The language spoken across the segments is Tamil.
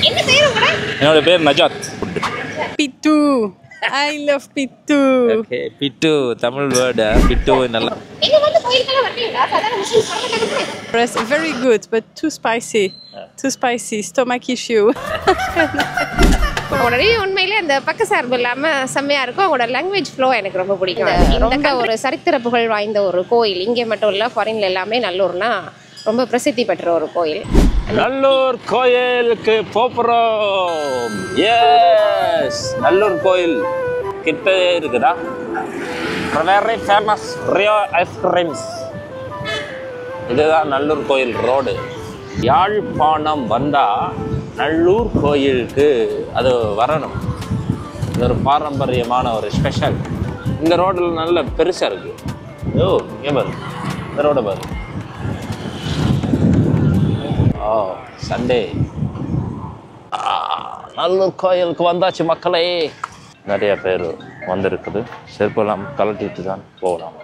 என்ன பேர் உங்க? என்னோட பேர் Najath. Pitu. I love Pitu. Okay, pittu Tamil word. Pittu நல்லா. நீங்க வந்து கோயிலுக்கு வரீங்களா? சாதாரண முஸ்லிம்ஸ் வரமாட்டாங்க. Very good, but too spicy. Too spicy. Stomach issue. உடனே உண்மையிலே அந்த பக்கசார்பு இல்லாம செம்மையா இருக்கும். அவங்களோட லாங்குவேஜ் ஃப்ளோ எனக்கு ரொம்ப பிடிக்கும். ரொம்ப ஒரு சரித்திர புகழ் வாய்ந்த ஒரு கோயில். இங்கே மட்டும் இல்லை, ஃபாரின்ல எல்லாமே நல்லூர்னா ரொம்ப பிரசித்தி பெற்ற ஒரு கோயில். நல்லூர் கோயிலுக்கு போகிறோம். எஸ், நல்லூர் கோயில் கிட்ட இருக்குதா? Very famous Rio ice creams. இதுதான் நல்லூர் கோயில் ரோடு. யாழ்ப்பாணம் வந்தால் நல்லூர் கோயிலுக்கு அது வரணும். இது ஒரு பாரம்பரியமான ஒரு ஸ்பெஷல். இந்த ரோடில் நல்ல பெருசாக இருக்குது. ஓ, இங்கே பாரு, இந்த ரோடை பாரு. ஓ, சண்டே நல்லூர் கோயிலுக்கு வந்தாச்சு மக்களே. நிறைய பேர் வந்திருக்குது. செருப்பெல்லாம் கலட்டிட்டு தான் போகலாம்.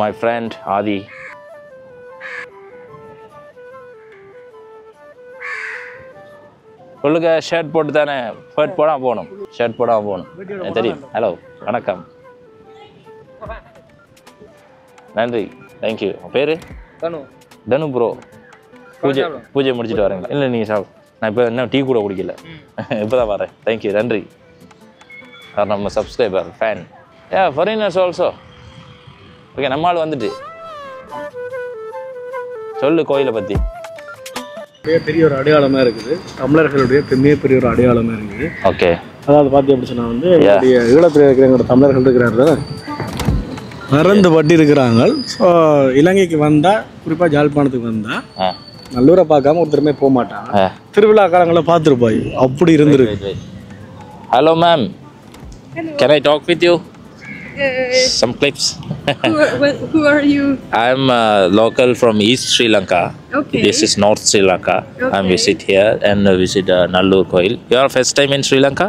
மை ஃப்ரெண்ட் ஆதி. சொல்லுங்க, ஷர்ட் போட்டு தானே? ஷர்ட் போடாமல் போகணும். ஷர்ட் போடாமல் போகணும், எனக்கு தெரியும். ஹலோ, வணக்கம், நன்றி, தேங்க்யூ. பேர் தனு ப்ரோ. பூஜை முடிச்சுட்டு வரேங்களா? இல்லை, நீங்கள் நான் இப்போ இன்னும் டீ கூட குடிக்கல, இப்போ தான் வரேன். தேங்க்யூ, நன்றி. நம்ம subscriber fan. Foreigners also. Okay, நம்மளால் வந்துட்டு சொல்லு கோயிலை பற்றி. பெரிய ஒரு அடையாளமாக இருக்குது. தமிழர்களுடைய பெரிய ஒரு அடையாளமாக இருக்குது. ஓகே, அதாவது பார்த்தி அப்படி சொன்னால் வந்து ஈழத்தில் இருக்கிற தமிழர்கள் இருக்கிறார்கள் மறந்து பட்டி இருக்கிறாங்க. ஸோ இலங்கைக்கு வந்தால், குறிப்பாக ஜாழ்ப்பாணத்துக்கு வந்தால் நல்லூரை பார்க்காம ஒருத்தருமே போக மாட்டாங்க. திருவிழா காலங்களில் பார்த்துருப்பாய், அப்படி இருந்துருக்கு. Hello ma'am, can I talk with you? Some clips. Who are you? I'm local from East Sri Lanka. Okay. This is North Sri Lanka. Okay. I'm visit here and visit Nallur Koil. You are first time in Sri Lanka?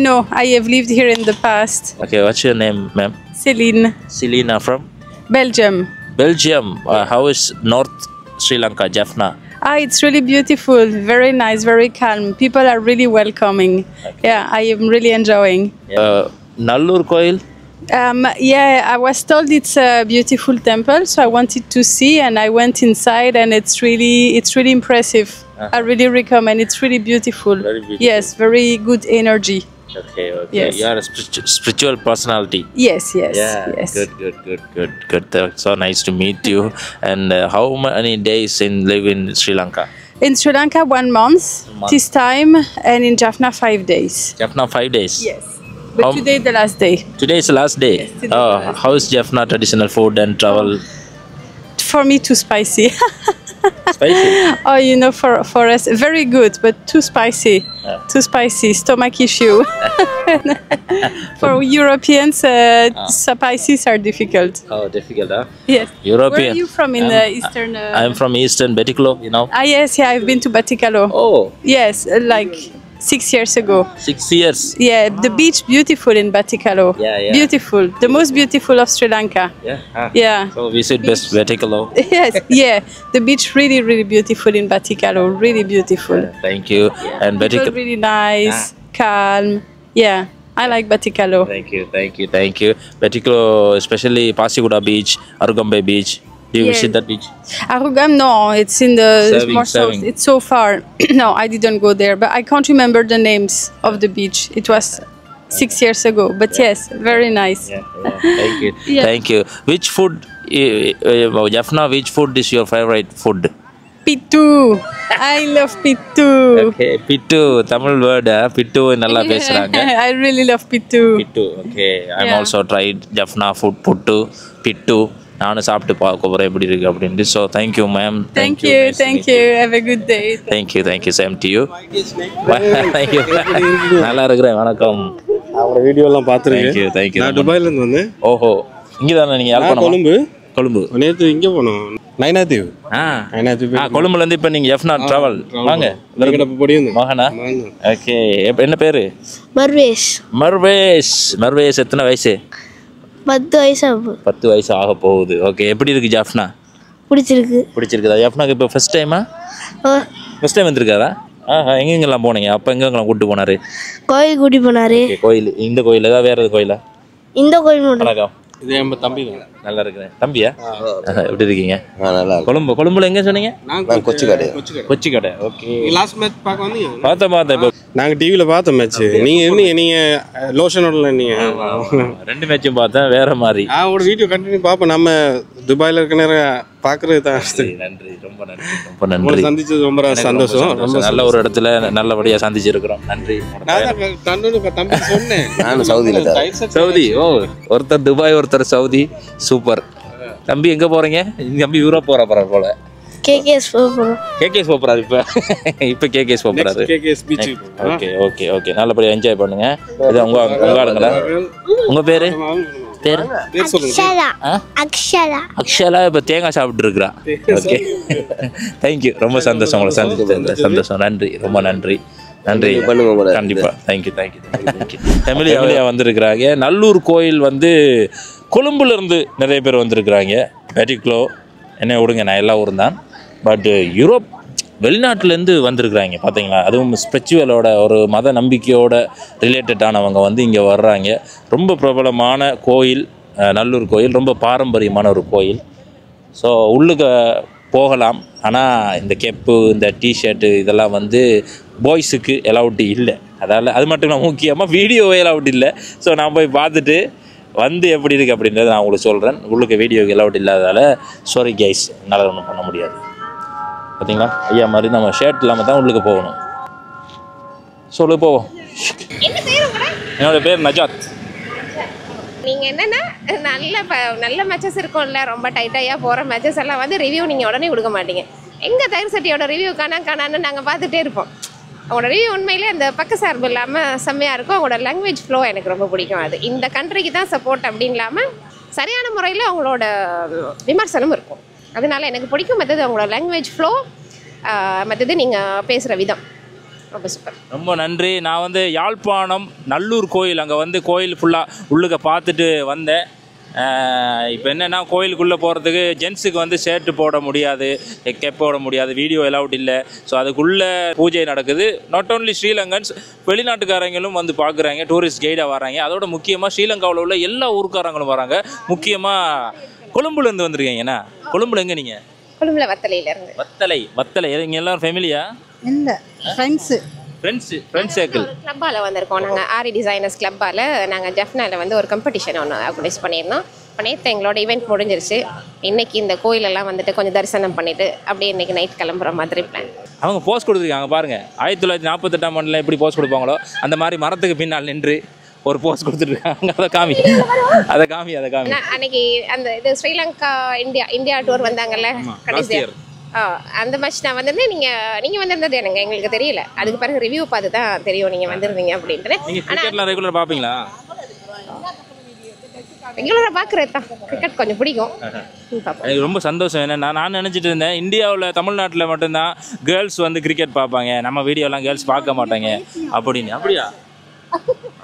No, I have lived here in the past. Okay, what's your name, ma'am? Celine. Selina from Belgium. Belgium. How is North Sri Lanka, Jaffna? It's really beautiful, very nice, very calm. People are really welcoming. Okay. Yeah, I am really enjoying. Nallur Koil? Yeah, I was told it's a beautiful temple, so I wanted to see, and I went inside, and it's really impressive. I really recommend. It's really beautiful. Very beautiful. Yes, very good energy. Okay. Yes. You are a spiritual personality. Yes. Yeah. Yes. Good. So nice to meet you. And how many days live in Sri Lanka? In Sri Lanka, 1 month this time, and in Jaffna 5 days. Jaffna 5 days. Yes. But today the last day. Today is the last day. Yes, How is Jaffna traditional food and travel? For me, too spicy. Spicy? Oh, for us, very good, but too spicy. Too spicy. Stomach issue. For Europeans, spices are difficult. Oh, difficult, huh? Yes. European. Where are you from in the eastern? I'm from Eastern Betiklo, you know. Yes, I've been to Batikalo. Oh. Yes, like 6 years ago. 6 years. Yeah, the beach beautiful in Batikalo. Yeah. Beautiful, the most beautiful of Sri Lanka. Yeah. Yeah. So visit best Betiklo. Yes, yeah, the beach really beautiful in Batikalo. Really beautiful. Thank you. And People Betiklo. really nice, calm. Yeah, I like Batikalo. Thank you. Betiklo, especially Pasiguda Beach, Arugambe Beach. Do you visit that beach? Arugam, no, it's in the more south. It's so far. No, I didn't go there, but I can't remember the names of the beach. It was 6 years ago, but yes, very nice. Thank you. Yeah. Thank you. Which food, Jaffna, which food is your favorite food? Pitu. I love Pitu. Okay, Pitu, Tamil word, Pitu nalla pesranga. I really love Pitu. Pitu, okay. I'm Yeah. also tried Jaffna food, Puttu, Pitu. நானும் சாப்பிட்டு பார்க்க போகிறேன் எப்படி இருக்குது அப்படின்ட்டு. So thank you ma'am. Thank you. Have a good day. Thank you. Same to you. Thank you. நல்லா இருக்கிறேன். வணக்கம். அவங்களோட வீடியோலாம் பார்த்துருக்கேன். தேங்க்யூ. நான் துபாயிலேருந்து வந்தேன். ஓஹோ, இங்கே தானே நீங்கள் யாழ்ப்பாணம்? கொழும்பு. நேற்று இங்கே போனோம், நைனாத்தீவு. கொழும்புலேருந்து இப்போ நீங்கள் எஃப்னா ட்ராவல் வாங்க. மகனா? ஓகே, என்ன பேர்? மர்வேஷ். எத்தனை வயசு? 10 வயசு ஆகும். 10 வயசு ஆக போகுது. ஓகே, எப்படி இருக்கு ஜாஃப்னா? பிடிச்சிருக்குதா? ஜாஃப்னாக்கு இப்போ ஃபர்ஸ்ட் டைமா? ஃபர்ஸ்ட் டைம் வந்திருக்காரா? எங்கெங்கெல்லாம் போனீங்க? அப்போ எங்கெங்கெல்லாம் கூப்பிட்டு போனார்? கோயில் கூட்டி போனாரு. கோயில், இந்த கோயில் ஏதாவது வேறு எது கோயிலா? இந்த கோயில் மட்டும். வணக்கம். இது என் தம்பி தான். நல்லா இருக்கிறேன். தம்பியா? எப்படி இருக்கீங்க? நல்லா கொழும்புல எங்கே சொன்னீங்க? நான் கொச்சிக்காடு. கொச்சிக்காடு. ஓகே. லாஸ்ட் மேட்ச் பார்க்க வந்தீங்க? பார்த்தேன். இப்போ நாங்கள் டிவியில் பார்த்தோம் மேட்ச். நீங்கள் லோஷனோட நீங்கள் 2 மேட்சும் பார்த்தேன், வேற மாதிரி. அவங்களோட வீடியோ கண்டினியூ பார்ப்போம். நம்ம துபாயில் இருக்க நேரம் பார்க்குறது தான். நன்றி, ரொம்ப நன்றி, ரொம்ப நன்றி. உங்களை சந்திச்சது ரொம்ப சந்தோஷம். ரொம்ப நல்ல ஒரு இடத்துல நல்லபடியாக சந்திச்சிருக்கிறோம். நன்றி. தம்பி சொன்னேன். நான் சவுதியில். சவுதி. ஓ, ஒருத்தர் துபாய், ஒருத்தர் சவுதி. சூப்பர். தம்பி எங்கே போகிறீங்க? தம்பி யூரோப் போகிற போல. கேகேஎஸ் போகிறோம். கேகேஎஸ் போகிறாரு. இப்போ கேகேஎஸ் போகிறாரு. ஓகே. நல்லபடியாக என்ஜாய் பண்ணுங்க. இது உங்கள் ஆளுங்களா? உங்கள் பேர்? அக்ஷலா. இப்போ தேங்காய் சாப்பிட்டு இருக்கிறா. Okay, thank you. ரொம்ப சந்தோஷம் உங்களை சந்திச்சது. சந்தோஷம். நன்றி, ரொம்ப நன்றி. கண்டிப்பாக. தேங்க்யூ. ஃபேமிலியாக வந்திருக்கிறாங்க. நல்லூர் கோயில் வந்து கொழும்புல இருந்து நிறைய பேர் வந்திருக்கிறாங்க. வெட்டிக்ளோ என்ன விடுங்க, நான் எல்லா ஊரும் தான். பட் யூரோப் வெளிநாட்டிலேருந்து வந்திருக்கிறாங்க பார்த்தீங்களா. அதுவும் ஸ்பிரிச்சுவலோட ஒரு மத நம்பிக்கையோட ரிலேட்டடானவங்க வந்து இங்கே வர்றாங்க. ரொம்ப பிரபலமான கோயில் நல்லூர் கோயில். ரொம்ப பாரம்பரியமான ஒரு கோயில். ஸோ உள்ளுக்கு போகலாம். ஆனால் இந்த கெப்பு, இந்த டிஷர்ட்டு இதெல்லாம் வந்து பாய்ஸுக்கு அலவுட் இல்லை. அது மட்டும் இல்லை, முக்கியமாக வீடியோவே அலவுட் இல்லை. ஸோ நான் போய் பார்த்துட்டு வந்து எப்படி இருக்குது அப்படின்றத நான் உங்களுக்கு சொல்கிறேன். உள்ளுக்கு வீடியோக்கு அலவுட் இல்லாததால் சாரி கைஸ், என்னால் ஒன்றும் பண்ண முடியாது. பார்த்தீங்களா, ஐயா மாதிரி நம்ம ஷர்ட் இல்லாமல் தான் உள்ளுக்கு போகணும். சொல்லு, போவோம். என்னோட பேர் நஜாத். நீங்கள் என்னென்னா நல்ல மேட்சஸ் இருக்கும்ல, ரொம்ப டைட்டாக போகிற மேட்சஸ் எல்லாம் வந்து ரிவ்யூ நீங்கள் உடனே கொடுக்க மாட்டீங்க. எங்கள் தயிர் சட்டியோட ரிவ்யூ காணான்னு நாங்கள் பார்த்துட்டே இருப்போம். அவங்களோட ரிவ்யூ உண்மையிலே அந்த பக்க சார்பு இல்லாமல் செம்மையாக இருக்கும். அவங்களோட லாங்குவேஜ் ஃப்ளோ எனக்கு ரொம்ப பிடிக்கும். அது இந்த கண்ட்ரிக்கு தான் சப்போர்ட் அப்படின்னு இல்லாமல் சரியான முறையில் அவங்களோட விமர்சனம் இருக்கும். அதனால எனக்கு பிடிக்கும். மற்றது அவங்களோட லாங்குவேஜ் ஃப்ளோ, மற்றது நீங்கள் பேசுகிற விதம் ரொம்ப சூப்பர். ரொம்ப நன்றி. நான் வந்து யாழ்ப்பாணம் நல்லூர் கோயில், அங்கே வந்து கோயில் ஃபுல்லாக உள்ளுக்க பார்த்துட்டு வந்தேன். இப்போ என்னென்னா, கோயிலுக்குள்ளே போகிறதுக்கு ஜென்ஸுக்கு வந்து ஷர்ட்டு போட முடியாது, கெப் போட முடியாது, வீடியோ அலவுட் இல்லை. ஸோ அதுக்குள்ளே பூஜை நடக்குது. நாட் ஓன்லி ஸ்ரீலங்கன்ஸ், வெளிநாட்டுக்காரங்களும் வந்து பார்க்குறாங்க, டூரிஸ்ட் கைடாக வராங்க. அதோட முக்கியமாக ஸ்ரீலங்காவில் உள்ள எல்லா ஊருக்காரங்களும் வராங்க. முக்கியமாக கொழும்புலேருந்து வந்திருக்கீங்கண்ணா. கொழும்புல எங்கே நீங்கள்? கொழும்புல வத்தலையிலேருந்து. வத்தலை. இங்கே எல்லோரும் ஃபேமிலியா? இல்லை, ஃப்ரெண்ட்ஸ் சர்க்கிள் கிளப்பால் வந்திருக்கோம். நாங்கள் ஆரி டிசைனர்ஸ் கிளப்பால் நாங்கள் ஜெஃப்னாவில் வந்து ஒரு காம்படிஷன் ஒன்று ஆர்கனைஸ் பண்ணியிருந்தோம். இப்போ நேற்று எங்களோட ஈவெண்ட் முடிஞ்சிருச்சு. இன்றைக்கி இந்த கோயிலெல்லாம் வந்துட்டு கொஞ்சம் தரிசனம் பண்ணிவிட்டு அப்படியே இன்றைக்கி நைட் கிளம்புற மாதிரி பிளான். அவங்க போஸ்ட் கொடுத்துருக்காங்க பாருங்கள். 1948ஆம் ஆண்டில் எப்படி போஸ்ட் கொடுப்பாங்களோ அந்த மாதிரி மரத்துக்கு பின்னால் நின்று ஒரு போஸ்ட் கொடுத்துட்ருக்காங்க. அதை காமி. அன்னைக்கு அந்த இது ஸ்ரீலங்கா இந்தியா டூர் வந்தாங்கல்ல கடைசியாக, அந்த மேட்ச் நான் வந்திருந்தேன். நீங்கள் வந்திருந்தது எங்களுக்கு தெரியல. அதுக்கு பிறகு ரிவ்யூ பார்த்து தான் தெரியும் நீங்கள் வந்திருந்தீங்க அப்படின்ட்டு. ஆனால் ரெகுலர் பார்ப்பீங்களா? ரெகுலராக பார்க்குறது தான். கிரிக்கெட் கொஞ்சம் பிடிக்கும். எனக்கு ரொம்ப சந்தோஷம். என்னென்னா, நான் நினச்சிட்டு இருந்தேன் இந்தியாவில் தமிழ்நாட்டில் மட்டும்தான் கேர்ள்ஸ் வந்து கிரிக்கெட் பார்ப்பாங்க, நம்ம வீடியோலாம் கேர்ள்ஸ் பார்க்க மாட்டாங்க அப்படின்னு. அப்படியா?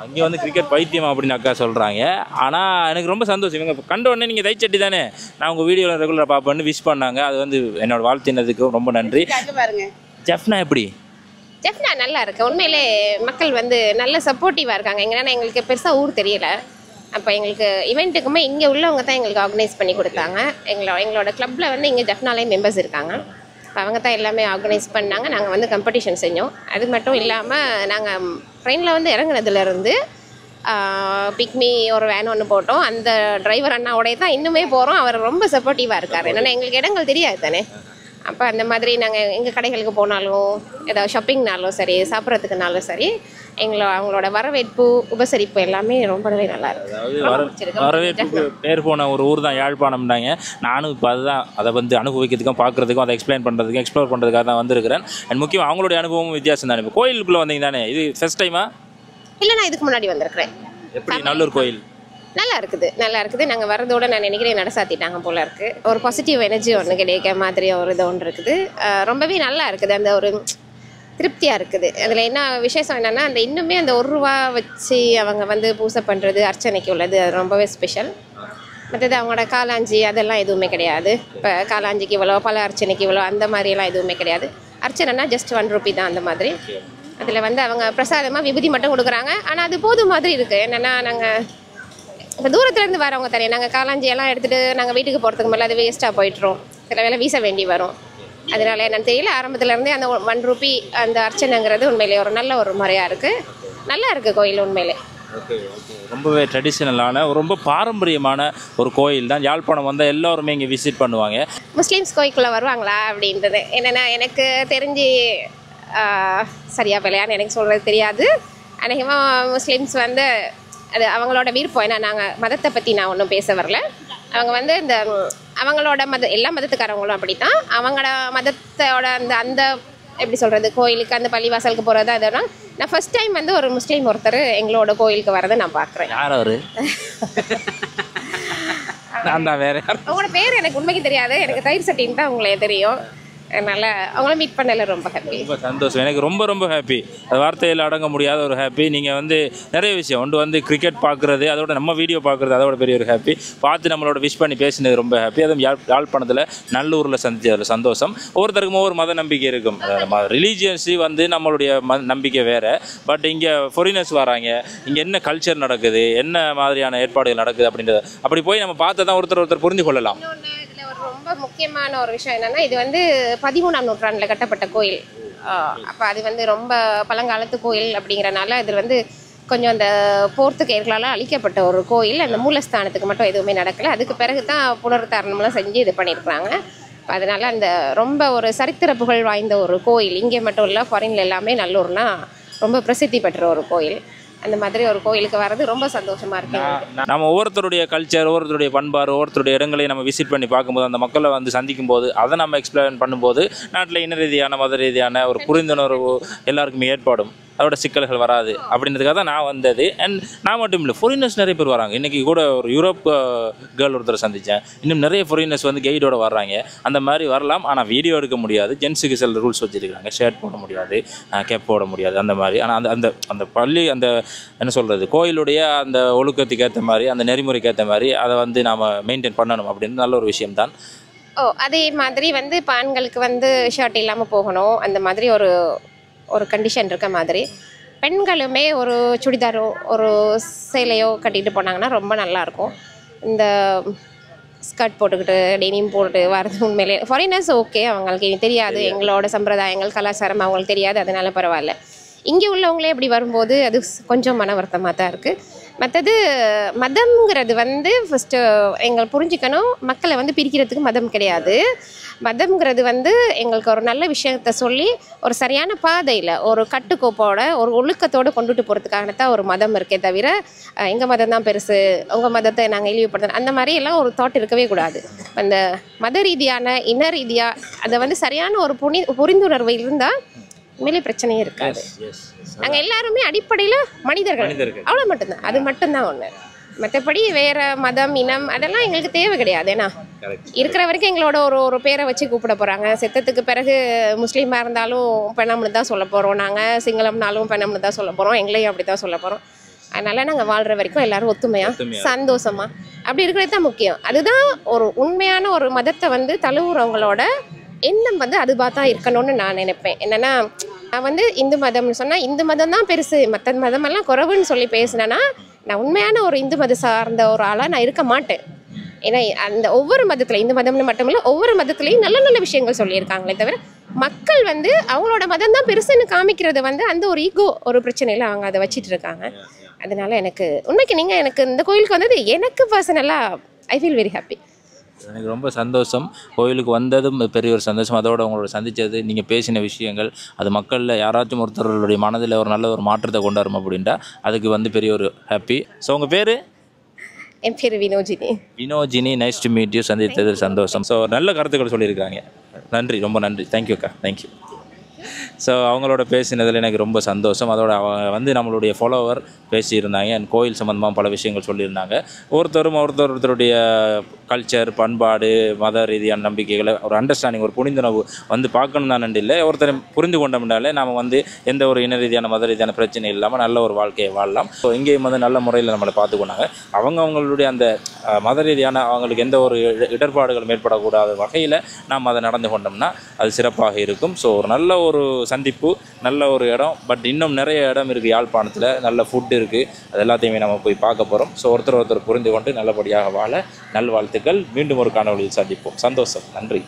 அங்கே வந்து கிரிக்கெட் பைத்தியம் அப்படின்னு அக்கா சொல்கிறாங்க. ஆனால் எனக்கு ரொம்ப சந்தோஷம். இவங்க கண்ட உடனே நீங்கள் தைச்சட்டி தானே, நான் உங்கள் வீடியோவில் ரெகுலராக பார்ப்பேன்னு விஷ் பண்ணாங்க. அது வந்து என்னோட வாழ்த்தினதுக்கு ரொம்ப நன்றி. ஜெஃப்னா எப்படி? ஜெஃப்னா நல்லா இருக்குது. உண்மையிலே மக்கள் வந்து நல்ல சப்போர்ட்டிவாக இருக்காங்க. எங்கன்னா எங்களுக்கு பெருசாக ஊர் தெரியல. அப்போ எங்களுக்கு ஈவெண்ட்டுக்குமே இங்கே உள்ளவங்க தான் எங்களுக்கு ஆர்கனைஸ் பண்ணி கொடுத்தாங்க. எங்களோட கிளப்பில் வந்து இங்கே ஜெஃப்னாலே மெம்பர்ஸ் இருக்காங்க. அவங்க தான் எல்லாமே ஆர்கனைஸ் பண்ணாங்க. நாங்கள் வந்து காம்படிஷன் செஞ்சோம். அது மட்டும் இல்லாமல் நாங்கள் ட்ரெயினில் வந்து இறங்குனதுலேருந்து பிக்மி ஒரு வேன் ஒன்று போட்டோம். அந்த டிரைவர் அண்ணாவோடய தான் இன்னுமே போகிறோம். அவர் ரொம்ப சப்போர்ட்டிவாக இருக்கார். என்னென்னா எங்களுக்கு இடங்கள் தெரியாது தானே. அப்போ அந்த மாதிரி நாங்கள் எங்கள் கடைகளுக்கு போனாலும், ஏதாவது ஷாப்பிங்னாலும் சரி, சாப்பிட்றதுக்குனாலும் சரி, அவங்களோட வரவேற்பு, உபசரிப்பு எல்லாமே ரொம்பவே நல்லா இருக்குது. வரவேற்புக்கு பேர் போன ஒரு ஊர் தான் யாழ்ப்பாணம்னாங்க. நானும் இப்போ அதை வந்து அனுபவிக்கிறதுக்கும் பார்க்குறதுக்கும் அதை எக்ஸ்பிளைன் பண்ணுறதுக்கும் எக்ஸ்ப்ளோர் பண்ணுறதுக்காக தான் வந்திருக்கிறேன். அண்ட் முக்கியம் அவங்களுடைய அனுபவமும் வித்தியாசம் தானே. இப்போ கோயிலுக்குள்ளே வந்தீங்க தானே, இது ஃபர்ஸ்ட் டைமா? இல்லை, நான் இதுக்கு முன்னாடி வந்திருக்கிறேன். எப்படி நல்லூர் கோயில்? நல்லா இருக்குது. நாங்கள் வரதோட நான் நினைக்கிறேன் நடசாத்திட்டாங்க போல இருக்குது. ஒரு பாசிட்டிவ் எனர்ஜி ஒன்று கிடைக்க மாதிரி ஒரு இது ஒன்று இருக்குது. ரொம்பவே நல்லா இருக்குது. அந்த ஒரு திருப்தியாக இருக்குது. அதில் என்ன விசேஷம் என்னென்னா, அந்த இன்னுமே அந்த 1 ரூபா வச்சு அவங்க வந்து பூசை பண்ணுறது, அர்ச்சனைக்கு உள்ளது, அது ரொம்பவே ஸ்பெஷல். மற்றது அவங்களோட காலாஞ்சி அதெல்லாம் எதுவுமே கிடையாது. இப்போ காலாஞ்சிக்கு இவ்வளோ, பல அர்ச்சனைக்கு இவ்வளோ, அந்த மாதிரியெல்லாம் எதுவுமே கிடையாது. அர்ச்சனைனா ஜஸ்ட் 1 ரூபி தான் அந்த மாதிரி. அதில் வந்து அவங்க பிரசாதமாக விபூதி மட்டும் கொடுக்குறாங்க. ஆனால் அது போதும் மாதிரி இருக்குது. என்னென்னா நாங்கள் இப்போ தூரத்துலேருந்து வரவங்க தனியாக நாங்கள் காலாஞ்சியெல்லாம் எடுத்துகிட்டு நாங்கள் வீட்டுக்கு போகிறதுக்கு மேலே அது வேஸ்ட்டாக போயிட்டுரும். சில வேளை வீச வேண்டி வரும். அதனால என்னன்னு தெரியல, ஆரம்பத்துலேருந்தே அந்த 1 ரூபி அந்த அர்ச்சனைங்கிறது உண்மையிலே ஒரு நல்ல ஒரு முறையாக இருக்குது. நல்லா இருக்குது கோயில் உண்மையிலே. ரொம்பவே ட்ரெடிஷ்னலான ரொம்ப பாரம்பரியமான ஒரு கோயில் தான். யாழ்ப்பாணம் வந்தால் எல்லோருமே இங்கே விசிட் பண்ணுவாங்க. முஸ்லீம்ஸ் கோயிலுக்குள்ளே வருவாங்களா அப்படின்றது என்னென்னா எனக்கு தெரிஞ்சு சரியாக பிள்ளையான்னு எனக்கு சொல்கிறது தெரியாது. அநேகமாக முஸ்லீம்ஸ் வந்து அது அவங்களோட விருப்பம். ஏன்னா நாங்கள் மதத்தை பற்றி நான் ஒன்றும் பேச வரல. அவங்க வந்து இந்த அவங்களோட எல்லா மதத்துக்காரவங்களும் அப்படி தான். அவங்களோட மதத்தோட அந்த எப்படி சொல்கிறது, கோயிலுக்கு அந்த பள்ளிவாசலுக்கு போகிறது அதெல்லாம் நான் ஃபர்ஸ்ட் டைம் வந்து ஒரு முஸ்லீம் ஒருத்தர் எங்களோட கோயிலுக்கு வரதை நான் பார்க்குறேன். யார் அவர்? நான் தான். வேறு யார்? அவங்களோட பேர் எனக்கு உண்மைக்கு தெரியாது. எனக்கு தயிர் சட்டின்னு தான் உங்களே தெரியும். அதனால் அவங்கள மீட் பண்ணல ரொம்ப ஹாப்பி. ரொம்ப சந்தோஷம். எனக்கு ரொம்ப ரொம்ப ஹாப்பி. அது வார்த்தையில் அடங்க முடியாத ஒரு ஹாப்பி. நீங்கள் வந்து நிறைய விஷயம் ஒன்று வந்து கிரிக்கெட் பார்க்குறது, அதோட நம்ம வீடியோ பார்க்குறது, அதோட பெரிய ஒரு ஹாப்பி. பார்த்து நம்மளோட விஷ் பண்ணி பேசினது ரொம்ப ஹாப்பி. அதுவும் யாழ்ப்பாணத்தில் நல்லூரில் சந்திச்சதில் சந்தோஷம். ஒவ்வொருத்தருக்கும் ஒவ்வொரு மத நம்பிக்கை இருக்கும். ரிலீஜியன்ஸு வந்து நம்மளுடைய நம்பிக்கை வேறு. பட் இங்கே ஃபாரினர்ஸ் வராங்க, இங்கே என்ன கல்ச்சர் நடக்குது, என்ன மாதிரியான ஏற்பாடுகள் நடக்குது அப்படின்றத அப்படி போய் நம்ம பார்த்து தான் ஒருத்தர் புரிந்து கொள்ளலாம். இதில் ஒரு ரொம்ப முக்கியமான ஒரு விஷயம் என்னென்னா, இது வந்து 13ஆம் நூற்றாண்டில் கட்டப்பட்ட கோயில். அப்போ அது வந்து ரொம்ப பழங்காலத்து கோயில் அப்படிங்கிறனால இது வந்து கொஞ்சம் அந்த போர்த்துகேயர்களால் அழிக்கப்பட்ட ஒரு கோயில். அந்த மூலஸ்தானத்துக்கு மட்டும் எதுவுமே நடக்கலை. அதுக்கு பிறகு தான் புனருத்தாரணம்லாம் செஞ்சு இது பண்ணியிருக்கிறாங்க. அதனால் அந்த ரொம்ப ஒரு சரித்திர புகழ் வாய்ந்த ஒரு கோயில். இங்கே மட்டும் இல்லை, ஃபாரின்ல எல்லாமே நல்லூர்னா ரொம்ப பிரசித்தி பெற்ற ஒரு கோயில். அந்த மாதிரி ஒரு கோயிலுக்கு வர்றது ரொம்ப சந்தோஷமாக இருக்குது. நம்ம ஒவ்வொருத்தருடைய கல்ச்சர், ஒவ்வொருத்தருடைய பண்பாடு, ஒவ்வொருத்தருடைய இடங்களை நம்ம விசிட் பண்ணி பார்க்கும்போது, அந்த மக்களை வந்து சந்திக்கும் போது, அதை நம்ம எக்ஸ்பிளைன் பண்ணும்போது நாட்டில் இன ரீதியான மத ரீதியான ஒரு புரிந்துணர்வு எல்லாருக்குமே ஏற்படும். அதோட சிக்கல்கள் வராது அப்படின்றதுக்காக தான் நான் வந்தது. அண்ட் நான் மட்டும் இல்லை, ஃபாரினர்ஸ் நிறைய பேர் வராங்க. இன்றைக்கி கூட ஒரு யூரோப் கேர்ள் ஒருத்தர் சந்தித்தேன். இன்னும் நிறைய ஃபாரினர்ஸ் வந்து கைடோட வர்றாங்க. அந்த மாதிரி வரலாம், ஆனால் வீடியோ எடுக்க முடியாது. ஜென்ஸுக்கு சில ரூல்ஸ் வச்சுருக்காங்க. ஷர்ட் போட முடியாது, கேப் போட முடியாது, அந்த மாதிரி. ஆனால் அந்த அந்த அந்த பள்ளி அந்த என்ன சொல்கிறது, கோயிலுடைய அந்த ஒழுக்கத்துக்கு ஏற்ற மாதிரி, அந்த நெறிமுறைக்கு ஏற்ற மாதிரி அதை வந்து நாம் மெயின்டைன் பண்ணணும் அப்படின்னு நல்ல ஒரு விஷயம்தான். அதே மாதிரி வந்து இப்போ ஆண்களுக்கு வந்து ஷர்ட் இல்லாமல் போகணும், அந்த மாதிரி ஒரு கண்டிஷன் இருக்க மாதிரி. பெண்களுமே ஒரு சுடிதாரோ ஒரு சேலையோ கட்டிகிட்டு போனாங்கன்னா ரொம்ப நல்லாயிருக்கும். இந்த ஸ்கர்ட் போட்டுக்கிட்டு டெனிம் போட்டு வரது உண்மையிலே ஃபாரினர்ஸ் ஓகே, அவங்களுக்கு தெரியாது எங்களோட சம்பிரதாயங்கள் கலாச்சாரம் அவங்களுக்கு தெரியாது, அதனால பரவாயில்ல. இங்கே உள்ளவங்களே இப்படி வரும்போது அது கொஞ்சம் மன வருத்தமாக தான் இருக்குது. மற்றது மதம்ங்கிறது வந்து ஃபஸ்ட்டு எங்கள் புரிஞ்சுக்கணும், மக்களை வந்து பிரிக்கிறதுக்கு மதம் கிடையாது. மதம்ங்கிறது வந்து எங்களுக்கு ஒரு நல்ல விஷயத்த சொல்லி ஒரு சரியான பாதையில் ஒரு கட்டுக்கோப்போட ஒரு ஒழுக்கத்தோடு கொண்டுட்டு போகிறதுக்காக தான் ஒரு மதம் இருக்கே தவிர எங்கள் மதம் தான் பெருசு, உங்கள் மதத்தை நாங்கள் இழிவுபடுத்தணும் அந்த மாதிரி எல்லாம் ஒரு தாட் இருக்கவே கூடாது. அந்த மத ரீதியான இன ரீதியாக அதை வந்து சரியான ஒரு புரிந்துணர்வு இருந்தால் உண்மையிலே பிரச்சனையே இருக்காது. நாங்கள் எல்லாருமே அடிப்படையில் மனிதர்கள், அவ்வளோ மட்டும்தான். அது மட்டும்தான் ஒன்று. மற்றபடி வேறு மதம் இனம் அதெல்லாம் எங்களுக்கு தேவை கிடையாது. ஏன்னா இருக்கிற வரைக்கும் எங்களோட ஒரு பேரை வச்சு கூப்பிட போகிறாங்க. செத்தத்துக்கு பிறகு முஸ்லீமாக இருந்தாலும் பெண்ணம்னு தான் சொல்ல போகிறோம், நாங்கள் சிங்களம்னாலும் பெண்ணம்னு தான் சொல்ல போகிறோம், எங்களையும் அப்படி தான் சொல்ல போகிறோம். அதனால் நாங்கள் வாழ்கிற வரைக்கும் எல்லோரும் ஒத்துமையாக சந்தோஷமாக அப்படி இருக்கிறது தான் முக்கியம். அதுதான் ஒரு உண்மையான ஒரு மதத்தை வந்து தழுவுறவங்களோட எண்ணம் வந்து அதுவாக தான் இருக்கணும்னு நான் நினைப்பேன். என்னென்னா நான் வந்து இந்து மதம்னு சொன்னால் இந்து மதம் தான் பெருசு, மற்ற மதமெல்லாம் குறைவுன்னு சொல்லி பேசினேன்னா நான் உண்மையான ஒரு இந்து மதம் சார்ந்த ஒரு ஆளாக நான் இருக்க மாட்டேன். ஏன்னா அந்த ஒவ்வொரு மதத்தில், இந்து மதம்னு மட்டுமில்லை, ஒவ்வொரு மதத்துலேயும் நல்ல நல்ல விஷயங்கள் சொல்லியிருக்காங்களே தவிர மக்கள் வந்து அவங்களோட மதம் தான் பெருசுன்னு காமிக்கிறது வந்து அந்த ஒரு ஈகோ ஒரு பிரச்சனையில் அவங்க அதை வச்சிட்டு இருக்காங்க. அதனால எனக்கு உண்மைக்கு நீங்கள் எனக்கு இந்த கோயிலுக்கு வந்தது எனக்கு பர்சனலாக ஐ ஃபீல் வெரி ஹாப்பி. எனக்கு ரொம்ப சந்தோஷம். கோயிலுக்கு வந்ததும் பெரிய ஒரு சந்தோஷம். அதோடு உங்களோட சந்தித்தது, நீங்கள் பேசின விஷயங்கள் அது மக்களில் யாராச்சும் ஒருத்தருடைய மனதில் ஒரு நல்ல ஒரு மாற்றத்தை கொண்டு வரும் அப்படின்ட்டா அதுக்கு வந்து பெரிய ஒரு ஹாப்பி. ஸோ உங்கள் பேர்? என் பேர் வினோஜினி. வினோஜினி, நைஸ் டு மீட் யூ. சந்தித்தது சந்தோஷம். ஸோ நல்ல கருத்துக்கள் சொல்லியிருக்காங்க. நன்றி, ரொம்ப நன்றி. தேங்க்யூக்கா. தேங்க்யூ. ஸோ அவங்களோட பேசினதில் எனக்கு ரொம்ப சந்தோஷம். அதோட வந்து நம்மளுடைய ஃபாலோவர் பேசியிருந்தாங்க, என் கோயில் சம்மந்தமாக பல விஷயங்கள் சொல்லியிருந்தாங்க. ஒருத்தருடைய கல்ச்சர், பண்பாடு, மத ரீதியான நம்பிக்கைகளை ஒரு அண்டர்ஸ்டாண்டிங், ஒரு புரிந்துணர்வு வந்து பார்க்கணும் தான் இல்லை, ஒருத்தரை புரிந்து கொண்டோம்னாலே நாம் வந்து எந்த ஒரு இன ரீதியான மத ரீதியான பிரச்சனை இல்லாமல் நல்ல ஒரு வாழ்க்கையை வாழலாம். ஸோ இங்கேயும் வந்து நல்ல முறையில் நம்மளை பார்த்துக்கொண்டாங்க. அவங்களுடைய அந்த மத ரீதியான அவங்களுக்கு எந்த ஒரு இடர்பாடுகளும் ஏற்படக்கூடாத வகையில் நாம் அதை நடந்து கொண்டோம்னா அது சிறப்பாக இருக்கும். ஸோ ஒரு நல்ல ஒரு சந்திப்பு, நல்ல ஒரு இடம். பட் இன்னும் நிறைய இடம் இருக்குது யாழ்ப்பாணத்தில், நல்ல ஃபுட்டு இருக்குது. அது எல்லாத்தையுமே நம்ம போய் பார்க்க போகிறோம். ஸோ ஒருத்தர் புரிந்து கொண்டு நல்லபடியாக வாழ நல்வாழ்த்துக்கள். மீண்டும் ஒரு காணொளியில் சந்திப்போம். சந்தோஷம். நன்றி.